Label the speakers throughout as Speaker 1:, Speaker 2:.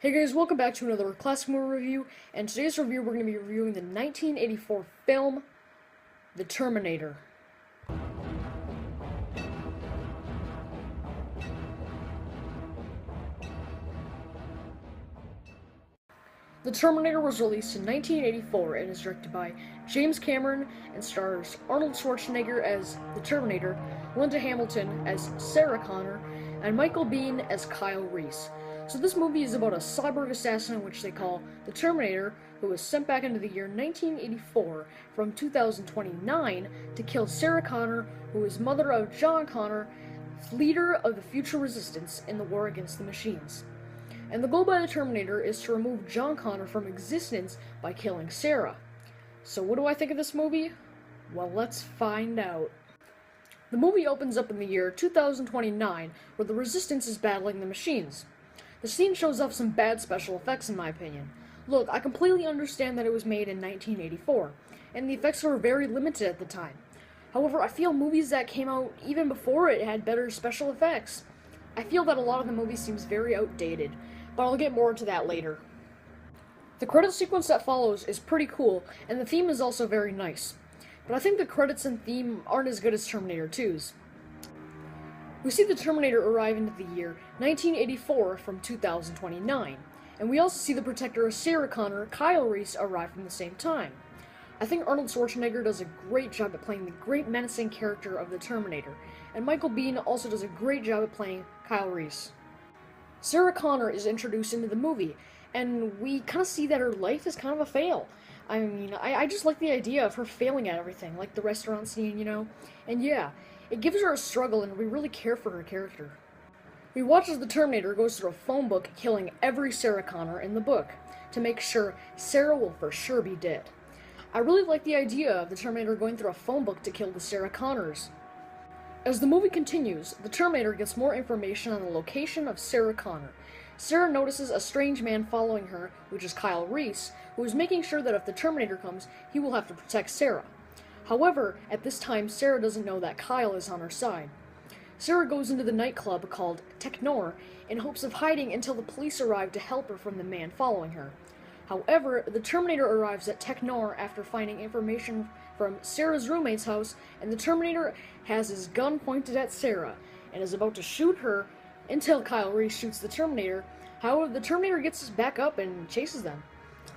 Speaker 1: Hey guys, welcome back to another classic movie review, and today's review we're going to be reviewing the 1984 film, The Terminator. The Terminator was released in 1984 and is directed by James Cameron and stars Arnold Schwarzenegger as the Terminator, Linda Hamilton as Sarah Connor, and Michael Biehn as Kyle Reese. So this movie is about a cyborg assassin which they call the Terminator, who was sent back into the year 1984 from 2029 to kill Sarah Connor, who is mother of John Connor, leader of the future resistance in the war against the machines. And the goal by the Terminator is to remove John Connor from existence by killing Sarah. So what do I think of this movie? Well, let's find out. The movie opens up in the year 2029, where the Resistance is battling the machines. The scene shows off some bad special effects in my opinion. Look, I completely understand that it was made in 1984, and the effects were very limited at the time. However, I feel movies that came out even before it had better special effects. I feel that a lot of the movie seems very outdated, but I'll get more into that later. The credit sequence that follows is pretty cool, and the theme is also very nice. But I think the credits and theme aren't as good as Terminator 2's. We see the Terminator arrive into the year 1984 from 2029, and we also see the protector of Sarah Connor, Kyle Reese, arrive from the same time. I think Arnold Schwarzenegger does a great job at playing the great menacing character of the Terminator, and Michael Biehn also does a great job at playing Kyle Reese. Sarah Connor is introduced into the movie, and we kind of see that her life is kind of a fail. I just like the idea of her failing at everything, like the restaurant scene, And yeah, it gives her a struggle, and we really care for her character. We watch as the Terminator goes through a phone book, killing every Sarah Connor in the book, to make sure Sarah will for sure be dead. I really like the idea of the Terminator going through a phone book to kill the Sarah Connors. As the movie continues, the Terminator gets more information on the location of Sarah Connor. Sarah notices a strange man following her, which is Kyle Reese, who is making sure that if the Terminator comes, he will have to protect Sarah. However, at this time, Sarah doesn't know that Kyle is on her side. Sarah goes into the nightclub called Technor in hopes of hiding until the police arrive to help her from the man following her. However, the Terminator arrives at Technor after finding information from Sarah's roommate's house, and the Terminator has his gun pointed at Sarah and is about to shoot her until Kyle Reese shoots the Terminator. However, the Terminator gets back up and chases them.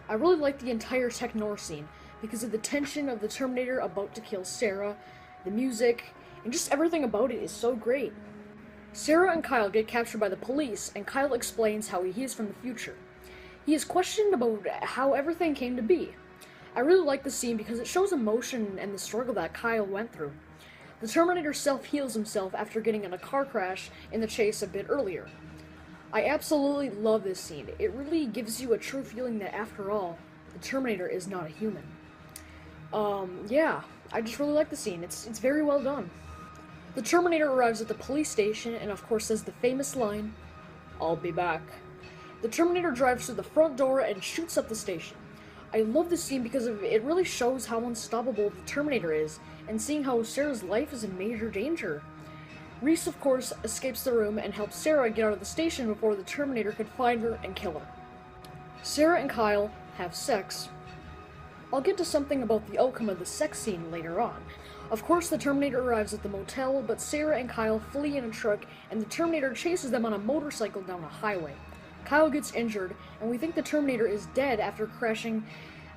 Speaker 1: I really like the entire Technor scene because of the tension of the Terminator about to kill Sarah, the music, and just everything about it is so great. Sarah and Kyle get captured by the police, and Kyle explains how he is from the future. He is questioned about how everything came to be. I really like the scene because it shows emotion and the struggle that Kyle went through. The Terminator self-heals himself after getting in a car crash in the chase a bit earlier. I absolutely love this scene. It really gives you a true feeling that after all, the Terminator is not a human. Yeah, I just really like the scene. It's very well done. The Terminator arrives at the police station and of course says the famous line, "I'll be back." The Terminator drives through the front door and shoots up the station. I love this scene because it really shows how unstoppable the Terminator is, and seeing how Sarah's life is in major danger. Reese, of course, escapes the room and helps Sarah get out of the station before the Terminator could find her and kill her. Sarah and Kyle have sex. I'll get to something about the outcome of the sex scene later on. Of course, the Terminator arrives at the motel, but Sarah and Kyle flee in a truck, and the Terminator chases them on a motorcycle down a highway. Kyle gets injured, and we think the Terminator is dead after crashing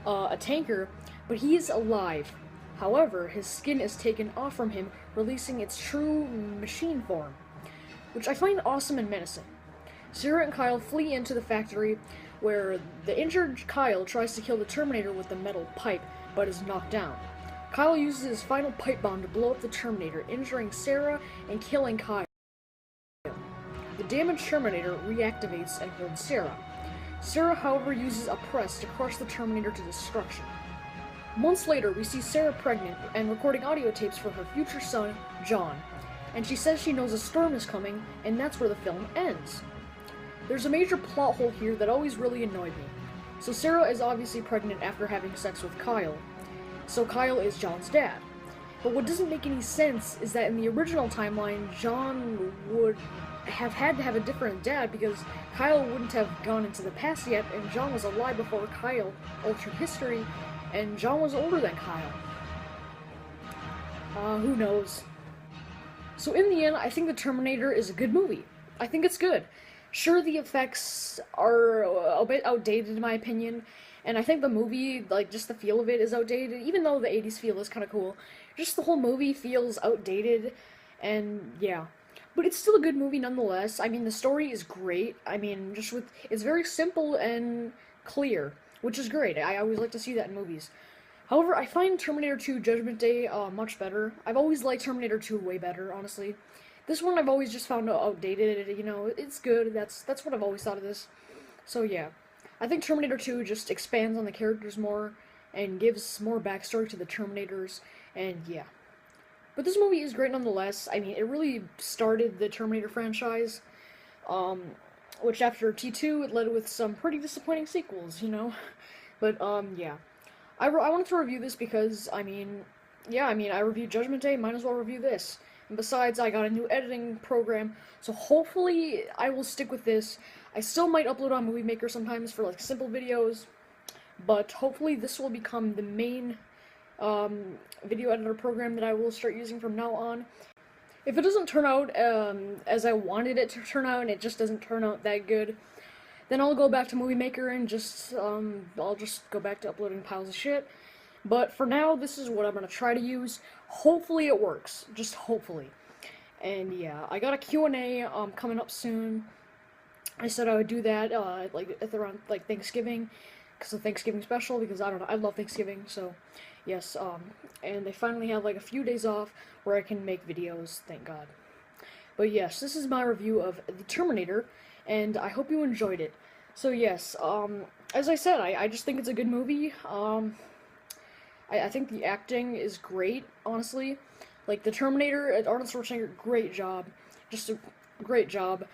Speaker 1: a tanker, but he is alive. However, his skin is taken off from him, releasing its true machine form, which I find awesome and menacing. Sarah and Kyle flee into the factory, where the injured Kyle tries to kill the Terminator with a metal pipe, but is knocked down. Kyle uses his final pipe bomb to blow up the Terminator, injuring Sarah and killing Kyle. The damaged Terminator reactivates and holds Sarah. Sarah, however, uses a press to crush the Terminator to destruction. Months later, we see Sarah pregnant and recording audio tapes for her future son, John, and she says she knows a storm is coming, and that's where the film ends. There's a major plot hole here that always really annoyed me. So Sarah is obviously pregnant after having sex with Kyle, so Kyle is John's dad. But what doesn't make any sense is that in the original timeline, John would have had to have a different dad because Kyle wouldn't have gone into the past yet, and John was alive before Kyle altered history, and John was older than Kyle. Who knows? So in the end, I think The Terminator is a good movie. I think it's good. Sure, the effects are a bit outdated in my opinion, and I think the movie, like, just the feel of it is outdated, even though the 80s feel is kind of cool. Just the whole movie feels outdated, and yeah. But it's still a good movie nonetheless. I mean, the story is great. I mean, it's very simple and clear, which is great. I always like to see that in movies. However, I find Terminator 2 Judgment Day much better. I've always liked Terminator 2 way better, honestly. This one I've always just found outdated, you know, it's good, that's what I've always thought of this. So yeah, I think Terminator 2 just expands on the characters more, and gives more backstory to the Terminators, and yeah. But this movie is great nonetheless. I mean, it really started the Terminator franchise, which after T2, it led with some pretty disappointing sequels, you know? But, yeah. I wanted to review this because, I mean, yeah, I mean, I reviewed Judgment Day, might as well review this. And besides, I got a new editing program, so hopefully I will stick with this. I still might upload on Movie Maker sometimes for, like, simple videos, but hopefully this will become the main video editor program that I will start using from now on. If it doesn't turn out as I wanted it to turn out, and it just doesn't turn out that good, then I'll go back to Movie Maker and I'll just go back to uploading piles of shit. But for now, this is what I'm going to try to use. Hopefully it works. Just hopefully. And yeah, I got a Q&A coming up soon. I said I would do that like at around like Thanksgiving, because of Thanksgiving special, because I don't know, I love Thanksgiving, so yes, and they finally have like a few days off where I can make videos, thank God. But yes, this is my review of The Terminator, and I hope you enjoyed it. So yes, as I said, I just think it's a good movie. I think the acting is great, honestly. Like, the Terminator, Arnold Schwarzenegger, great job. Just a great job.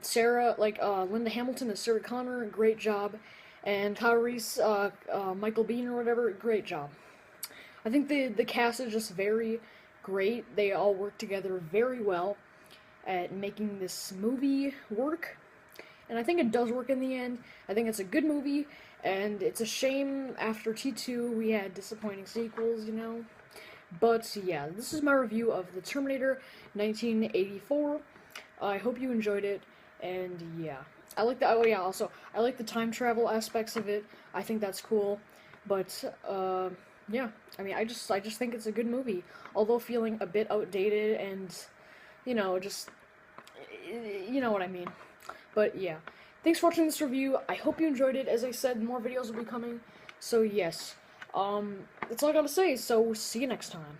Speaker 1: Sarah, Linda Hamilton as Sarah Connor, great job. And Kyle Reese, Michael Biehn or whatever, great job. I think the cast is just very great. They all work together very well at making this movie work. And I think it does work in the end. I think it's a good movie, and it's a shame after T2 we had disappointing sequels, you know? But yeah, this is my review of The Terminator 1984. I hope you enjoyed it, and yeah. I like the, oh yeah, also, I like the time travel aspects of it. I think that's cool. But, yeah, I mean, I just think it's a good movie. Although feeling a bit outdated and, you know, just, you know what I mean. But yeah, thanks for watching this review. I hope you enjoyed it. As I said, more videos will be coming. So yes, that's all I gotta say. So see you next time.